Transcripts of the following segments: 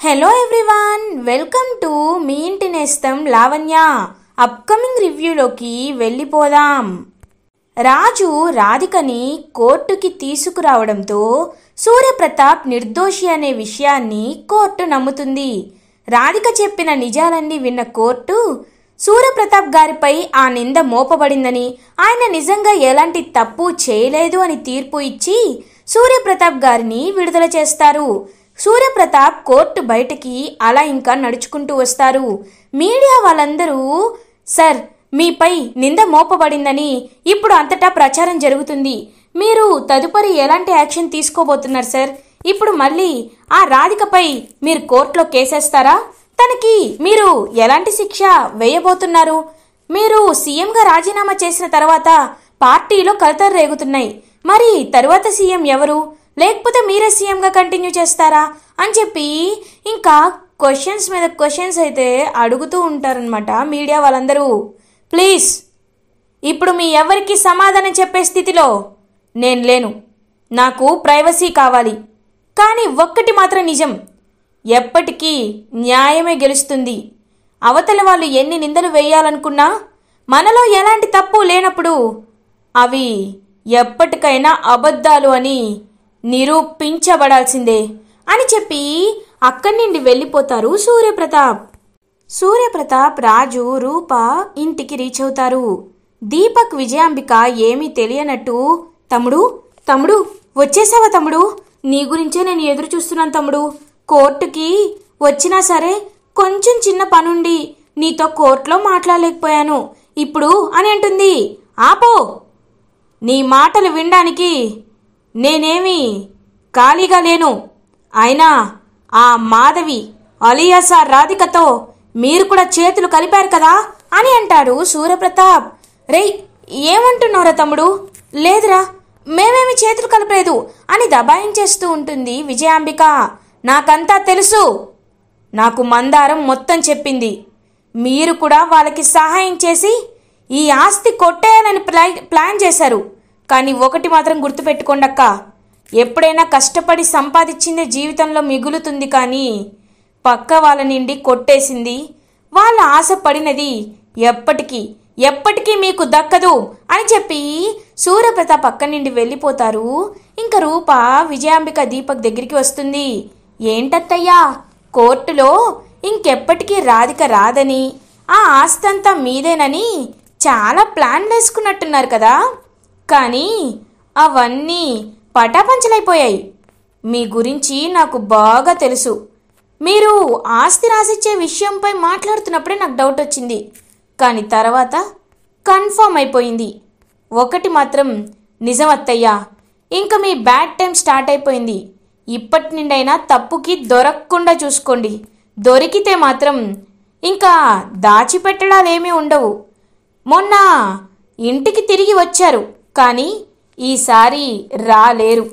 Hello everyone, welcome to me ఇంటి నేస్తం Lavanya. Upcoming రివ్యూలోకి వెళ్ళిపోదాం. రాజు రాధికని కోర్టుకి తీసుకురావడంతో సూర్యప్రతాప్ నిర్దోషి అనే విషయాన్ని కోర్టు నమ్ముతుంది. రాధిక చెప్పిన నిజాలన్నీ విన్న కోర్టు సూర్యప్రతాప్ గారిపై ఆ నింద మోపబడిందని, ఆయన నిజంగా ఎలాంటి తప్పు చేయలేదు అని తీర్పు ఇచ్చి సూర్యప్రతాప్ గారిని విడుదల చేస్తారు. సూర్యప్రతాప్ కోర్టు బయటికి అలా ఇంకా నడుచుకుంటూ వస్తారు. మీడియా వాళ్ళందరూ సార్ మీపై నింద మోపబడిందని ఇప్పుడు అంతటా ప్రచారం జరుగుతుంది, మీరు తదుపరి ఎలాంటి యాక్షన్ తీసుకోబోతున్నారు సార్? ఇప్పుడు మళ్ళీ ఆ రాధికపై మీరు కోర్టులో కేసేస్తారా? తనకి మీరు ఎలాంటి శిక్ష వేయబోతున్నారు? మీరు సీఎంగా రాజీనామా చేసిన తర్వాత పార్టీలో కలతలు రేగుతున్నాయి, మరి తరువాత సీఎం ఎవరు? లేకపోతే మీరే సీఎంగా కంటిన్యూ చేస్తారా అని చెప్పి ఇంకా క్వశ్చన్స్ మీద క్వశ్చన్స్ అయితే అడుగుతూ ఉంటారనమాట మీడియా వాళ్ళందరూ. ప్లీజ్ ఇప్పుడు మీ ఎవరికి సమాధానం చెప్పే స్థితిలో నేను లేను. నాకు ప్రైవసీ కావాలి. కానీ ఒక్కటి మాత్రం నిజం, ఎప్పటికీ న్యాయమే గెలుస్తుంది. అవతల వాళ్ళు ఎన్ని నిందలు వేయాలనుకున్నా మనలో ఎలాంటి తప్పు లేనప్పుడు అవి ఎప్పటికైనా అబద్ధాలు అని నిరూపించబడాల్సిందే అని చెప్పి అక్కడి నుండి వెళ్ళిపోతారు సూర్యప్రతాప్, రాజు, రూప ఇంటికి రీచ్ అవుతారు. దీపక్, విజయాంబిక ఏమీ తెలియనట్టు తమ్ముడు వచ్చేసావా తమ్ముడు? నీ గురించే నేను ఎదురు చూస్తున్నాను తమ్ముడు. కోర్టుకి వచ్చినా సరే కొంచెం చిన్న పనుండి నీతో కోర్టులో మాట్లాడలేకపోయాను ఇప్పుడు అని అంటుంది. ఆపో, నీ మాటలు వినడానికి నేనేమి ఖాళీగా లేను. అయినా ఆ మాధవి అలియాస్ ఆ రాధికతో మీరు కూడా చేతులు కలిపారు కదా అని అంటాడు సూర్యప్రతాప్. రేయ్ ఏమంటున్నారా తమ్ముడు? లేదురా, మేమేమి చేతులు కలపలేదు అని దబాయించేస్తూ ఉంటుంది విజయాంబిక. నాకంతా తెలుసు, నాకు మందారం మొత్తం చెప్పింది. మీరు కూడా వాళ్ళకి సహాయం చేసి ఈ ఆస్తి కొట్టేయాలని ప్లాన్ చేశారు. కానీ ఒకటి మాత్రం గుర్తుపెట్టుకోండి అక్క, ఎప్పుడైనా కష్టపడి సంపాదించిందే జీవితంలో మిగులుతుంది, కానీ పక్క వాళ్ళ నుండి కొట్టేసింది, వాళ్ళ ఆశపడినది ఎప్పటికీ మీకు దక్కదు అని చెప్పి సూర్యప్రతాప్ పక్క నుండి వెళ్ళిపోతారు. ఇంకా రూప, విజయాంబిక దీపక్ దగ్గరికి వస్తుంది. ఏంటత్తయ్యా, కోర్టులో ఇంకెప్పటికీ రాధిక రాదని, ఆ ఆస్తంతా మీదేనని చాలా ప్లాన్ వేసుకున్నట్టున్నారు కదా, కానీ అవన్నీ పటాపంచలైపోయాయి. మీ గురించి నాకు బాగా తెలుసు. మీరు ఆస్తి రాసిచ్చే విషయంపై మాట్లాడుతున్నప్పుడే నాకు డౌట్ వచ్చింది, కానీ తర్వాత కన్ఫర్మ్ అయిపోయింది. ఒకటి మాత్రం నిజం అత్తయ్యా, ఇంకా మీ బ్యాడ్ టైం స్టార్ట్ అయిపోయింది. ఇప్పటి నుండైనా తప్పుకి దొరకకుండా చూసుకోండి. దొరికితే మాత్రం ఇంకా దాచిపెట్టడాలేమీ ఉండవు. మొన్న ఇంటికి తిరిగి వచ్చారు, కానీ ఈసారి రాలేరు.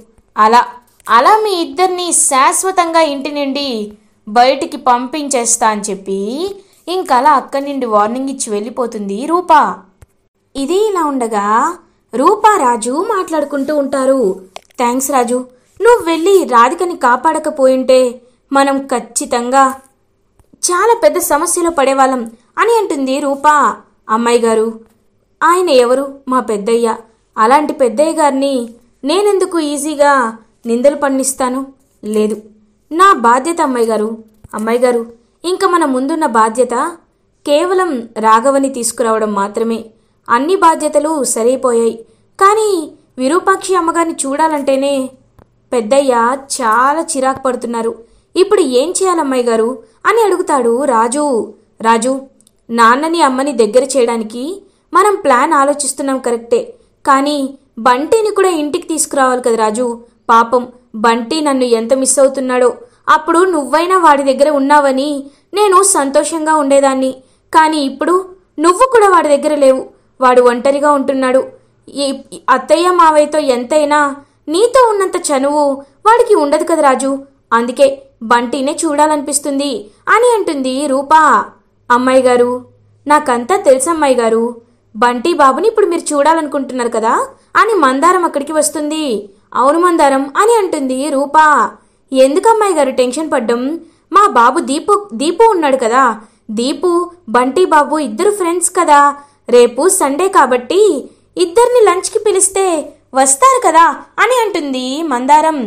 అలా మీ ఇద్దరిని శాశ్వతంగా ఇంటి నుండి బయటికి పంపించేస్తా అని చెప్పి ఇంకలా అక్కడి నుండి వార్నింగ్ ఇచ్చి వెళ్ళిపోతుంది రూప. ఇది ఇలా ఉండగా రూప, రాజు మాట్లాడుకుంటూ ఉంటారు. థ్యాంక్స్ రాజు, నువ్వు వెళ్ళి రాధికని కాపాడకపోయింటే మనం ఖచ్చితంగా చాలా పెద్ద సమస్యలో పడేవాళ్ళం అని అంటుంది రూప. అమ్మాయి గారు, ఆయన ఎవరు? మా పెద్దయ్య. అలాంటి పెద్దయ్య గారిని నేనెందుకు ఈజీగా నిందలు పండిస్తాను? లేదు, నా బాధ్యత అమ్మాయి గారు. ఇంకా మన ముందున్న బాధ్యత కేవలం రాఘవని తీసుకురావడం మాత్రమే. అన్ని బాధ్యతలు సరైపోయాయి, కానీ విరూపాక్షి అమ్మగారిని చూడాలంటేనే పెద్దయ్య చాలా చిరాకు పడుతున్నారు. ఇప్పుడు ఏం చేయాలమ్మాయి గారు అని అడుగుతాడు రాజు, నాన్నని అమ్మని దగ్గర చేయడానికి మనం ప్లాన్ ఆలోచిస్తున్నాం కరెక్టే, కానీ బంటిని కూడా ఇంటికి తీసుకురావాలి కదా రాజు. పాపం బంటి నన్ను ఎంత మిస్ అవుతున్నాడో. అప్పుడు నువ్వైనా వాడి దగ్గర ఉన్నావని నేను సంతోషంగా ఉండేదాన్ని, కానీ ఇప్పుడు నువ్వు కూడా వాడి దగ్గర లేవు. వాడు ఒంటరిగా ఉంటున్నాడు. అత్తయ్య మావయ్యతో ఎంతైనా నీతో ఉన్నంత చనువు వాడికి ఉండదు కదా రాజు. అందుకే బంటినే చూడాలనిపిస్తుంది అని అంటుంది రూప. అమ్మాయి గారు, నాకంతా తెలుసమ్మాయి గారు. బంటి బాబుని ఇప్పుడు మీరు చూడాలనుకుంటున్నారు కదా అని మందారం అక్కడికి వస్తుంది. అవును మందారం అని అంటుంది రూప. ఎందుకమ్మాయి గారు టెన్షన్ పడ్డం? మా బాబు దీపు ఉన్నాడు కదా, దీపు బంటి బాబు ఇద్దరు ఫ్రెండ్స్ కదా, రేపు సండే కాబట్టి ఇద్దరిని లంచ్కి పిలిస్తే వస్తారు కదా అని అంటుంది మందారం.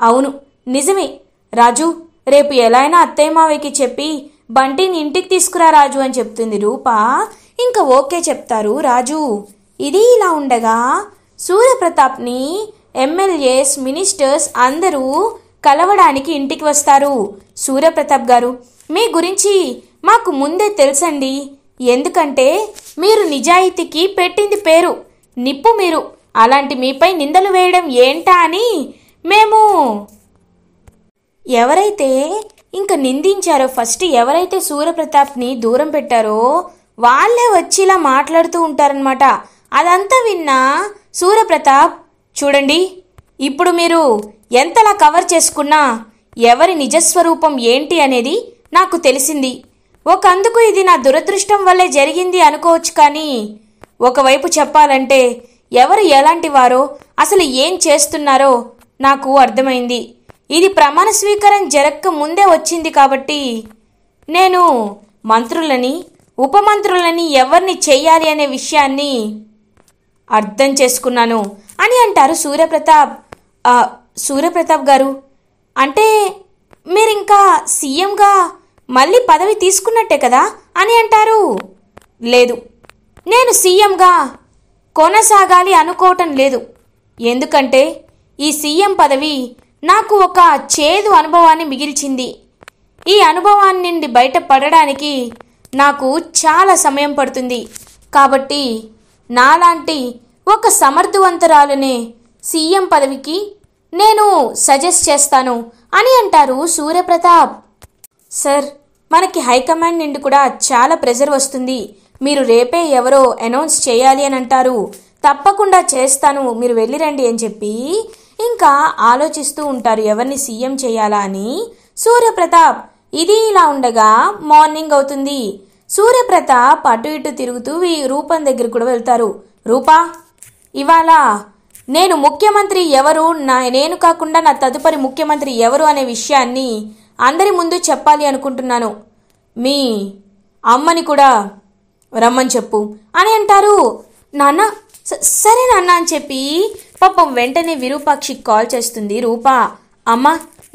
అవును నిజమే రాజు, రేపు ఎలా అయినా అత్తయ్య మావయ్యకి చెప్పి బంటిని ఇంటికి తీసుకురా రాజు అని చెప్తుంది రూప. ఇంకా ఓకే చెప్తారు రాజు. ఇది ఇలా ఉండగా సూర్యప్రతాప్ని ఎమ్మెల్యేస్, మినిస్టర్స్ అందరూ కలవడానికి ఇంటికి వస్తారు. సూర్యప్రతాప్ గారు, మీ గురించి మాకు ముందే తెలుసండి, ఎందుకంటే మీరు నిజాయితీకి పెట్టింది పేరు, నిప్పు మీరు, అలాంటి మీపై నిందలు వేయడం ఏంటా అని మేము ఎవరైతే ఇంక నిందించారో, ఫస్ట్ ఎవరైతే సూర్యప్రతాప్ని దూరం పెట్టారో వాళ్ళే వచ్చి ఇలా మాట్లాడుతూ ఉంటారనమాట. అదంతా విన్నా సూర్యప్రతాప్, చూడండి ఇప్పుడు మీరు ఎంతలా కవర్ చేసుకున్నా ఎవరి నిజస్వరూపం ఏంటి అనేది నాకు తెలిసింది. ఒకందుకు ఇది నా దురదృష్టం వల్లే జరిగింది అనుకోవచ్చు, కానీ ఒకవైపు చెప్పాలంటే ఎవరు ఎలాంటి వారో, అసలు ఏం చేస్తున్నారో నాకు అర్థమైంది. ఇది ప్రమాణ స్వీకారం జరగక ముందే వచ్చింది కాబట్టి నేను మంత్రులని, ఉపమంత్రులని ఎవరిని చెయ్యాలి అనే విషయాన్ని అర్థం చేసుకున్నాను అని అంటారు సూర్యప్రతాప్. సూర్యప్రతాప్ గారు, అంటే మీరింకా సీఎంగా మళ్ళీ పదవి తీసుకున్నట్టే కదా అని అంటారు. లేదు, నేను సీఎంగా కొనసాగాలి అనుకోవటం లేదు. ఎందుకంటే ఈ సీఎం పదవి నాకు ఒక చేదు అనుభవాన్ని మిగిల్చింది. ఈ అనుభవాన్ని నుండి బయటపడడానికి నాకు చాలా సమయం పడుతుంది. కాబట్టి నాలాంటి ఒక సమర్థవంతురాలనే సీఎం పదవికి నేను సజెస్ట్ చేస్తాను అని అంటారు సూర్యప్రతాప్. సార్, మనకి హైకమాండ్ నుండి కూడా చాలా ప్రెజర్ వస్తుంది, మీరు రేపే ఎవరో అనౌన్స్ చేయాలి అని అంటారు. తప్పకుండా చేస్తాను, మీరు వెళ్ళిరండి అని చెప్పి ఇంకా ఆలోచిస్తూ ఉంటారు ఎవరిని సీఎం చేయాలా అని సూర్యప్రతాప్. ఇది ఇలా ఉండగా మార్నింగ్ అవుతుంది. సూర్యప్రతాప్ అటు ఇటు తిరుగుతూ రూపం దగ్గర కూడా వెళ్తారు. రూపా, ఇవాళ నేను ముఖ్యమంత్రి ఎవరు, నేను కాకుండా నా తదుపరి ముఖ్యమంత్రి ఎవరు అనే విషయాన్ని అందరి ముందు చెప్పాలి అనుకుంటున్నాను. మీ అమ్మని కూడా రమ్మని చెప్పు అని అంటారు. నాన్న, సరే నాన్న అని చెప్పి పాపం వెంటనే విరూపాక్షికి కాల్ చేస్తుంది రూప. అమ్మ,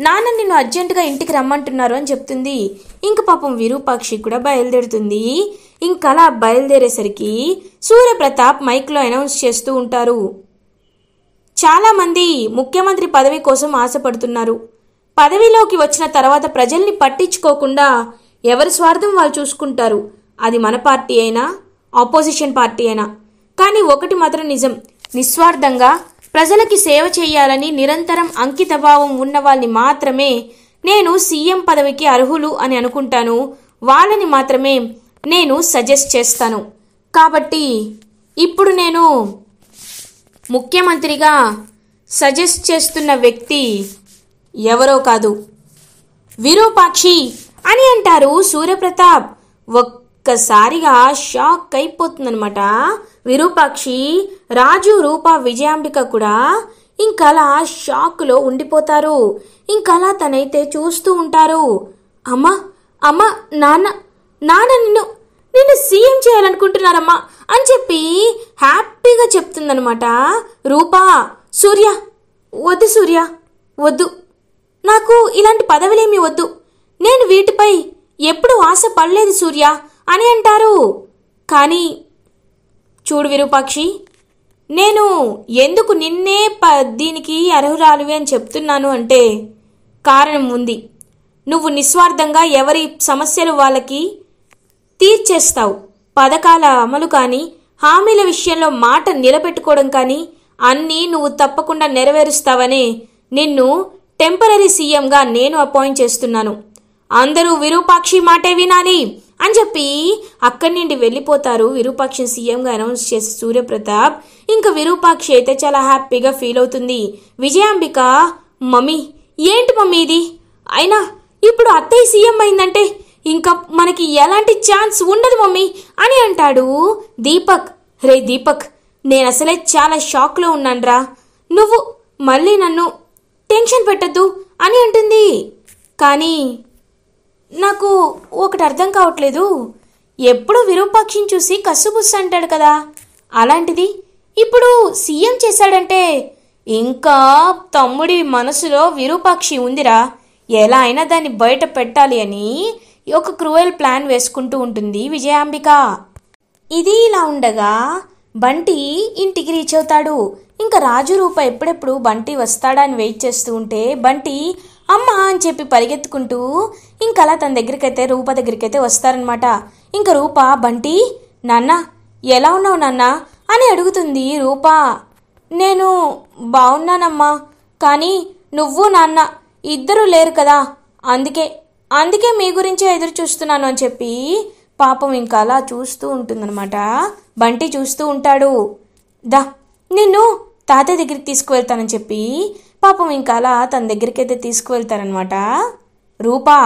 నాన్న నిన్ను అర్జెంటుగా ఇంటికి రమ్మంటున్నారు అని చెప్తుంది. ఇంక పాపం విరూపాక్షి కూడా బయలుదేరుతుంది. ఇంకలా బయలుదేరేసరికి సూర్యప్రతాప్ మైక్లో అనౌన్స్ చేస్తూ ఉంటారు. చాలామంది ముఖ్యమంత్రి పదవి కోసం ఆశపడుతున్నారు. పదవిలోకి వచ్చిన తర్వాత ప్రజల్ని పట్టించుకోకుండా ఎవరి స్వార్థం వాళ్ళు చూసుకుంటారు. అది మన పార్టీ అయినా ఆపోజిషన్ పార్టీ అయినా. కానీ ఒకటి మాత్రం నిజం, నిస్వార్థంగా ప్రజలకి సేవ చేయాలని నిరంతరం అంకితభావం ఉన్న వాళ్ళని మాత్రమే నేను సీఎం పదవికి అర్హులు అని అనుకుంటాను. వాళ్ళని మాత్రమే నేను సజెస్ట్ చేస్తాను. కాబట్టి ఇప్పుడు నేను ముఖ్యమంత్రిగా సజెస్ట్ చేస్తున్న వ్యక్తి ఎవరో కాదు, విరూపాక్షి అని అంటారు సూర్యప్రతాప్. ఒక్కసారిగా షాక్ అయిపోతుందనమాట విరూపాక్షి. రాజు, రూప, విజయాంబిక కూడా ఇంకలా షాక్లో ఉండిపోతారు. ఇంకలా తనైతే చూస్తూ ఉంటారు. అమ్మా, అమ్మా, నాన్న, నాన్న నిన్ను సీఎం చేయాలనుకుంటున్నారమ్మా అని చెప్పి హ్యాపీగా చెప్తుందనమాట రూప. సూర్య, వద్దు సూర్య, వద్దు, నాకు ఇలాంటి పదవులేమీ వద్దు, నేను వీటిపై ఎప్పుడూ ఆశ పడలేదు సూర్య అని అంటారు. కానీ చూడు విరూపాక్షి, నేను ఎందుకు నిన్నే దీనికి అర్హురాలివి అని చెప్తున్నాను అంటే కారణం ఉంది. నువ్వు నిస్వార్థంగా ఎవరి సమస్యలు వాళ్ళకి తీర్చేస్తావు. పథకాల అమలు కానీ, హామీల విషయంలో మాట నిలబెట్టుకోవడం కానీ అన్నీ నువ్వు తప్పకుండా నెరవేరుస్తావనే నిన్ను టెంపరరీ సీఎంగా నేను అపాయింట్ చేస్తున్నాను. అందరూ విరూపాక్షి మాటే వినాలి అని చెప్పి అక్కడి నుండి వెళ్ళిపోతారు. విరూపాక్షి సీఎంగా అనౌన్స్ చేసి సూర్యప్రతాప్. ఇంకా విరూపాక్షి అయితే చాలా హ్యాపీగా ఫీల్ అవుతుంది. విజయాంబిక, మమ్మీ, ఏంటి మమ్మీ ఇది, అయినా ఇప్పుడు అత్తయ్య సీఎం అయిందంటే ఇంకా మనకి ఎలాంటి ఛాన్స్ ఉండదు మమ్మీ అని అంటాడు దీపక్. రే దీపక్, నేను అసలే చాలా షాక్లో ఉన్నాన్రా, నువ్వు మళ్ళీ నన్ను టెన్షన్ పెట్టద్దు అని అంటుంది. కానీ నాకు ఒకటి అర్థం కావట్లేదు. ఎప్పుడు విరూపాక్షిని చూసి కస్సుబుస్సు అంటాడు కదా, అలాంటిది ఇప్పుడు సీఎం చేశాడంటే ఇంకా తమ్ముడి మనసులో విరూపాక్షి ఉందిరా. ఎలా అయినా దాన్ని బయట పెట్టాలి అని ఒక క్రూయల్ ప్లాన్ వేసుకుంటూ ఉంటుంది విజయాంబిక. ఇది ఇలా ఉండగా బంటి ఇంటికి రీచ్ అవుతాడు. ఇంకా రాజు రూప ఎప్పుడెప్పుడు బంటి వస్తాడా అని వెయిట్ చేస్తూ ఉంటే బంటి అమ్మా అని చెప్పి పరిగెత్తుకుంటూ ఇంకలా తన దగ్గరికైతే రూప దగ్గరికైతే వస్తారనమాట. ఇంకా రూప బంటి నాన్న ఎలా ఉన్నావు నాన్న అని అడుగుతుంది రూప. నేను బాగున్నానమ్మా, కానీ నువ్వు నాన్న ఇద్దరూ లేరు కదా, అందుకే అందుకే మీ గురించే ఎదురు చూస్తున్నాను అని చెప్పి పాపం ఇంకా అలా చూస్తూ ఉంటుందన్నమాట. బంటి చూస్తూ ఉంటాడు. దా నిన్ను తాతయ్య దగ్గరికి తీసుకువెళ్తానని చెప్పి పాపం ఇంకా అలా తన దగ్గరికి అయితే తీసుకువెళ్తారనమాట రూపా.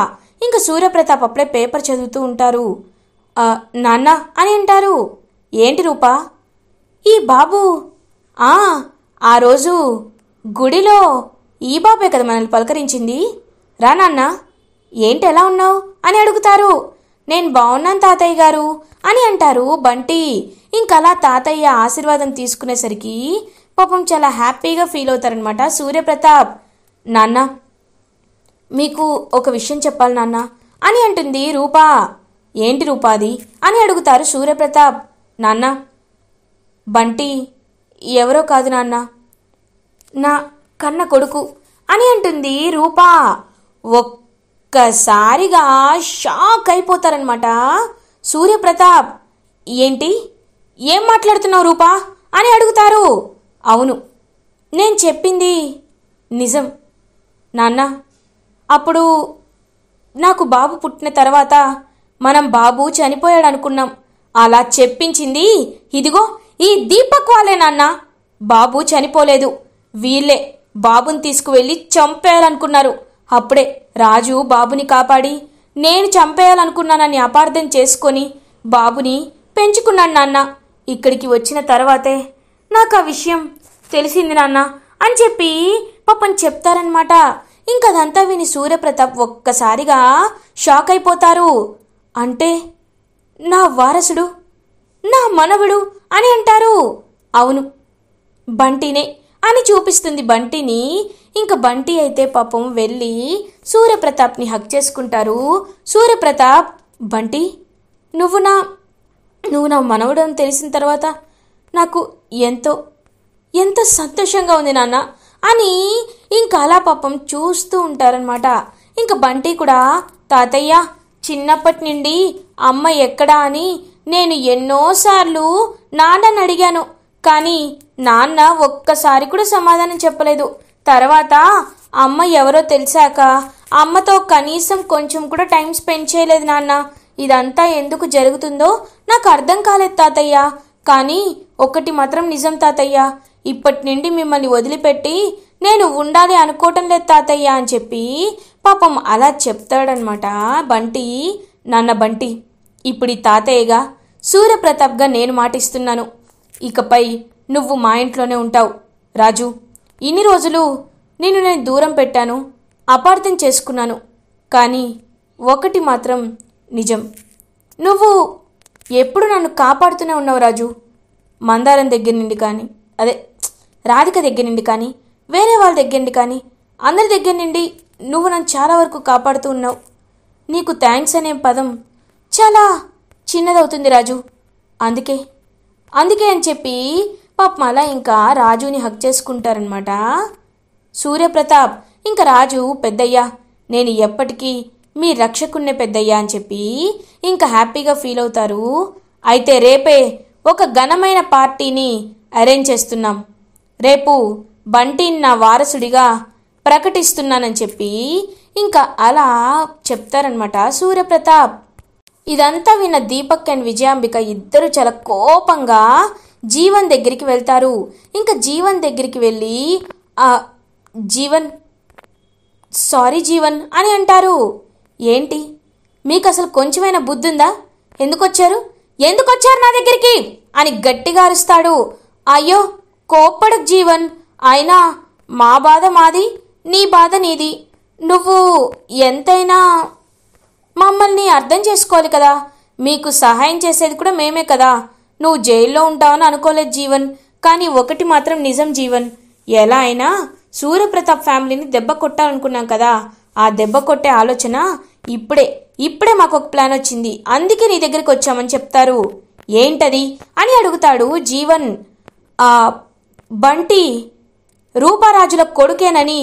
ఇంకా సూర్యప్రతాప్ అప్పుడే పేపర్ చదువుతూ ఉంటారు. నాన్న అని అంటారు. ఏంటి రూపా? ఈ బాబు ఆ రోజు గుడిలో ఈ బాబే కదా మనల్ని పలకరించింది. రా నాన్న, ఏంటి ఎలా ఉన్నావు అని అడుగుతారు. నేను బాగున్నాను తాతయ్య గారు అని అంటారు బంటి. ఇంకలా తాతయ్య ఆశీర్వాదం తీసుకునేసరికి పాపం చాలా హ్యాపీగా ఫీల్ అవుతారనమాట సూర్యప్రతాప్. నాన్న మీకు ఒక విషయం చెప్పాలి నాన్న అని అంటుంది రూపా. ఏంటి రూపాది అని అడుగుతారు సూర్యప్రతాప్. నాన్న బంటి ఎవరో కాదు నాన్న, నా కన్న కొడుకు అని అంటుంది రూపా. ఒక్కసారిగా షాక్ అయిపోతారనమాట సూర్యప్రతాప్. ఏంటి ఏం మాట్లాడుతున్నావు రూపా అని అడుగుతారు. అవును, నేను చెప్పింది నిజం నాన్న. అప్పుడు నాకు బాబు పుట్టిన తర్వాత మనం బాబు చనిపోయాడు అనుకున్నాం. అలా చెప్పించింది ఇదిగో ఈ దీపక్ వాళ్ళే నాన్న. బాబు చనిపోలేదు, వీళ్ళే బాబుని తీసుకువెళ్ళి చంపేయాలనుకున్నారు. అప్పుడే రాజు బాబుని కాపాడి నేను చంపేయాలనుకున్నానని అపార్థం చేసుకొని బాబుని పెంచుకున్నాను నాన్న. ఇక్కడికి వచ్చిన తర్వాతే నాకు ఆ విషయం తెలిసింది నాన్న అని చెప్పి పాపం చెప్తారనమాట. ఇంకదంతా విని సూర్యప్రతాప్ ఒక్కసారిగా షాక్ అయిపోతారు. అంటే నా వారసుడు, నా మనవడు అని అంటారు. అవును, బంటినే అని చూపిస్తుంది బంటిని. ఇంక బంటి అయితే పాపం వెళ్ళి సూర్యప్రతాప్ని హక్ చేసుకుంటారు. సూర్యప్రతాప్, బంటి నువ్వు నా మనవడు అని తెలిసిన తర్వాత నాకు ఎంతో ఎంతో సంతోషంగా ఉంది నాన్న అని ఇంకా అలా పాపం చూస్తూ ఉంటారనమాట. ఇంక బంటి కూడా తాతయ్య చిన్నప్పటి నుండి అమ్మ ఎక్కడా అని నేను ఎన్నోసార్లు నాన్నని అడిగాను, కానీ నాన్న ఒక్కసారి కూడా సమాధానం చెప్పలేదు. తర్వాత అమ్మ ఎవరో తెలిసాక అమ్మతో కనీసం కొంచెం కూడా టైం స్పెండ్ చేయలేదు నాన్న. ఇదంతా ఎందుకు జరుగుతుందో నాకు అర్థం కాలేదు తాతయ్య. కానీ ఒకటి మాత్రం నిజం తాతయ్య, ఇప్పటి నుండి మిమ్మల్ని వదిలిపెట్టి నేను ఉండాలి అనుకోవటం లేదు తాతయ్య అని చెప్పి పాపం అలా చెప్తాడనమాట బంటి. నాన్న బంటి, ఇప్పుడు ఈ తాతయ్యగా సూర్యప్రతాప్గా నేను మాటిస్తున్నాను, ఇకపై నువ్వు మా ఇంట్లోనే ఉంటావు. రాజు, ఇన్ని రోజులు నిన్ను నేను దూరం పెట్టాను, అపార్థం చేసుకున్నాను. కానీ ఒకటి మాత్రం నిజం, నువ్వు ఎప్పుడు నన్ను కాపాడుతూనే ఉన్నావు రాజు. మందారం దగ్గర నుండి కానీ, అదే రాధిక దగ్గర నుండి కానీ, వేరే వాళ్ళ దగ్గర నుండి కానీ, అందరి దగ్గర నుండి నువ్వు నన్ను చాలా వరకు కాపాడుతూ ఉన్నావు. నీకు థ్యాంక్స్ అనే పదం చాలా చిన్నదవుతుంది రాజు. అందుకే అని చెప్పి పాపం అలా ఇంకా రాజుని హక్ చేసుకుంటారనమాట సూర్యప్రతాప్. ఇంకా రాజు, పెద్దయ్యా నేను ఎప్పటికీ మీ రక్షకున్నే పెద్దయ్యా అని చెప్పి ఇంకా హ్యాపీగా ఫీల్ అవుతారు. అయితే రేపే ఒక ఘనమైన పార్టీని అరేంజ్ చేస్తున్నాం. రేపు బంటిని నా వారసుడిగా ప్రకటిస్తున్నానని చెప్పి ఇంకా అలా చెప్తారనమాట సూర్యప్రతాప్. ఇదంతా విన్న దీపక్ అండ్ విజయాంబిక ఇద్దరు చాలా కోపంగా జీవన్ దగ్గరికి వెళ్తారు. ఇంకా జీవన్ దగ్గరికి వెళ్ళి జీవన్, సారీ జీవన్ అని అంటారు. ఏంటి మీకు అసలు కొంచెమైనా బుద్ధి ఉందా? ఎందుకు వచ్చారు నా దగ్గరికి అని గట్టిగా అరుస్తాడు. అయ్యో కోప్పడకు జీవన్, అయినా మా బాధ మాది, నీ బాధ నీది. నువ్వు ఎంతైనా అర్థం చేసుకోవాలి కదా, మీకు సహాయం చేసేది కూడా మేమే కదా. నువ్వు జైల్లో ఉంటావని అనుకోలేదు జీవన్, కానీ ఒకటి మాత్రం నిజం జీవన్, ఎలా అయినా సూర్యప్రతాప్ ఫ్యామిలీని దెబ్బ కొట్టాలనుకున్నాం కదా, ఆ దెబ్బ కొట్టే ఆలోచన ఇప్పుడే మాకు ఒక ప్లాన్ వచ్చింది, అందుకే నీ దగ్గరికి వచ్చామని చెప్తారు. ఏంటది అని అడుగుతాడు జీవన్. ఆ బంటి రూపారాజుల కొడుకేనని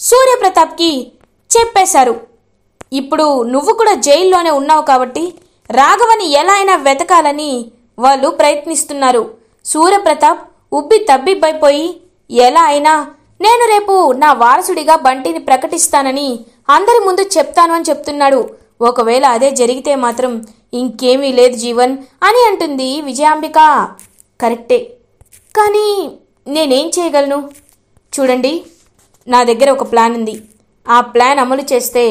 సూర్యప్రతాప్కి చెప్పేశారు. ఇప్పుడు నువ్వు కూడా జైల్లోనే ఉన్నావు కాబట్టి రాఘవని ఎలా అయినా వెతకాలని వాళ్ళు ప్రయత్నిస్తున్నారు. సూర్యప్రతాప్ ఉబ్బి తబ్బిబ్బైపోయి ఎలా అయినా నేను రేపు నా వారసుడిగా బంటిని ప్రకటిస్తానని అందరి ముందు చెప్తాను అని చెప్తున్నాడు. ఒకవేళ అదే జరిగితే మాత్రం ఇంకేమీ లేదు జీవన్ అని అంటుంది విజయాంబిక. కరెక్టే, కానీ నేనేం చేయగలను? చూడండి, నా దగ్గర ఒక ప్లాన్ ఉంది. ఆ ప్లాన్ అమలు చేస్తే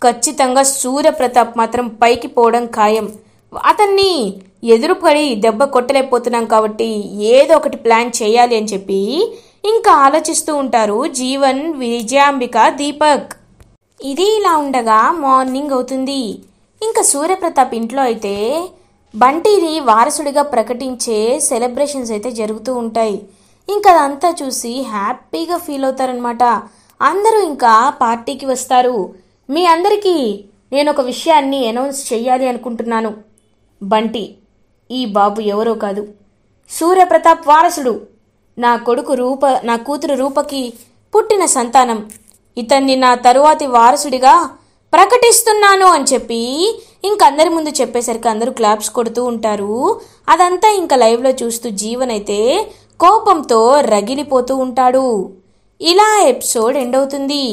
ఖచ్చితంగా సూర్యప్రతాప్ మాత్రం పైకి పోవడం ఖాయం. అతన్ని ఎదురుపడి దెబ్బ కొట్టలేకపోతున్నాం కాబట్టి ఏదో ఒకటి ప్లాన్ చేయాలి అని చెప్పి ఇంకా ఆలోచిస్తూ ఉంటారు జీవన్, విజయాంబిక, దీపక్. ఇది ఇలా ఉండగా మార్నింగ్ అవుతుంది. ఇంకా సూర్యప్రతాప్ ఇంట్లో అయితే బంటిని వారసుడిగా ప్రకటించే సెలబ్రేషన్స్ అయితే జరుగుతూ ఉంటాయి. ఇంకా అదంతా చూసి హ్యాపీగా ఫీల్ అవుతారనమాట. అందరూ ఇంకా పార్టీకి వస్తారు. మీ అందరికీ నేను ఒక విషయాన్ని అనౌన్స్ చెయ్యాలి అనుకుంటున్నాను. బంటి ఈ బాబు ఎవరో కాదు, సూర్యప్రతాప్ వారసుడు. నా కూతురు రూపకి పుట్టిన సంతానం. ఇతన్ని నా తరువాతి వారసుడిగా ప్రకటిస్తున్నాను అని చెప్పి ఇంకందరి ముందు చెప్పేసరికి అందరూ క్లాప్స్ కొడుతూ ఉంటారు. అదంతా ఇంకా లైవ్లో చూస్తూ జీవన్ అయితే కోపంతో రగిలిపోతూ ఉంటాడు. ఇలా ఎపిసోడ్ ఎండ్ అవుతుంది.